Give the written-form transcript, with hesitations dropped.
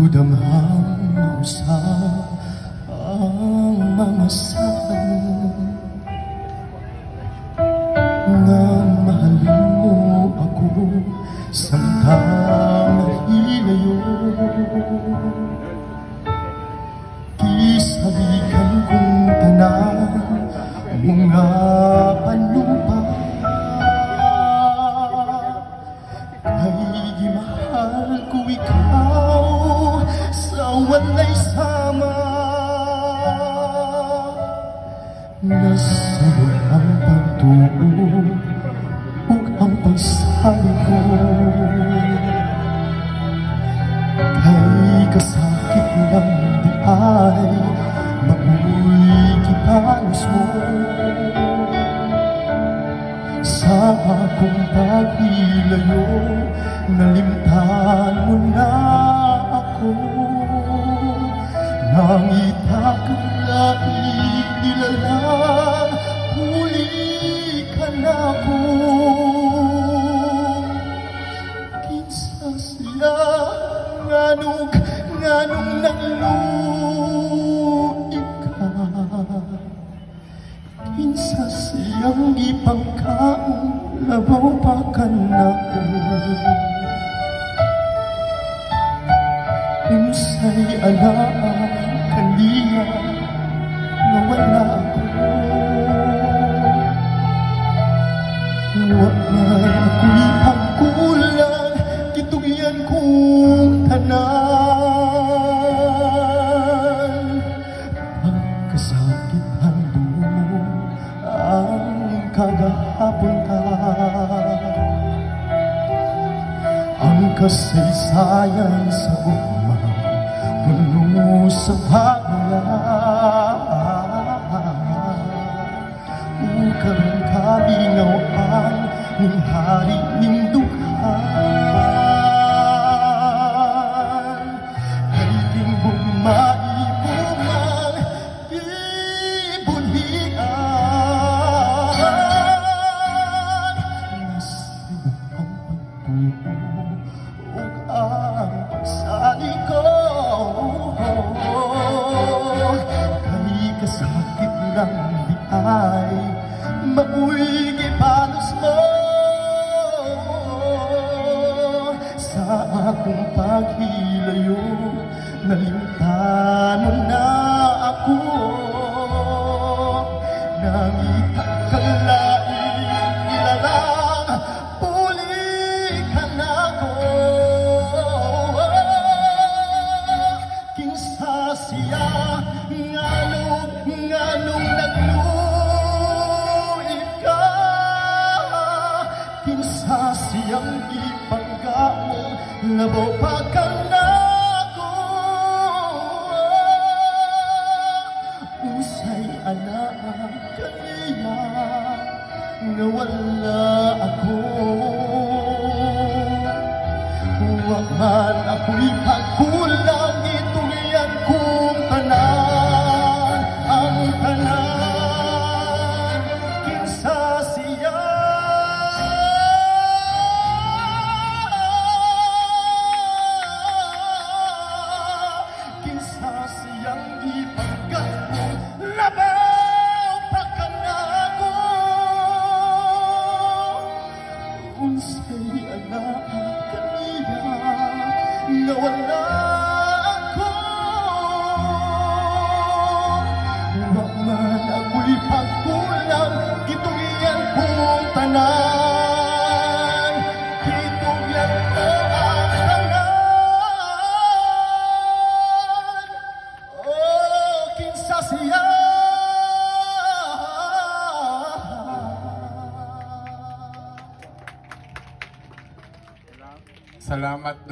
Kudamhang mausap ang mga saan na mahalin mo ako samtang nahilayo. Kisalikan kong tanan mga panupa kay gimahal ko ikaw sa walay sama. Nasa'yo ang pagtuo ug ang pagsali ko, kay kasakit lang di ay mabuhay kipanos mo. Sa akong paghilayo nalimtan mo na ako, nang itakalaing huli ka na ko. Kinsa siya nganong nangluit ka, kinsa siyang ipangkaon labaw pa ka na ko. Unsay alaan kaniya nga wala ako, wa man ako'y pagkulang gitugyan kong tanan. Pagkasakit handong ang kagahapon ka, ang kasaysayan sa ugma puno sa bagla. Ukang kalingawaan ng hari ng dukhan, kay tinggong maibumang ibunhian. Nasa'yo ang pagtuo ug ang pagsali ko, kay kasakit lang di ay mabuhay gipanos mo. Sa akong paghilayo nalimtan mo na ako, nang itakalaing ilalang puli ka na ko. Kinsa siya nganong nagluit ka, kinsa siyang ipangkaon labaw pa ka na ko. Unsay anak kaniya nga wala ako, wa man ako'y pagkulang gitugyan kong tanan. Ang tanan, kinsa siya siyang ipagkaon labaw pa ka na ko. Unsay anak kaniya nga wala ako, wa man ako'y pagkulang gitugyan kong tanan. Gitugyan ko ang tanan. Oh, kinsa siya. Salamat.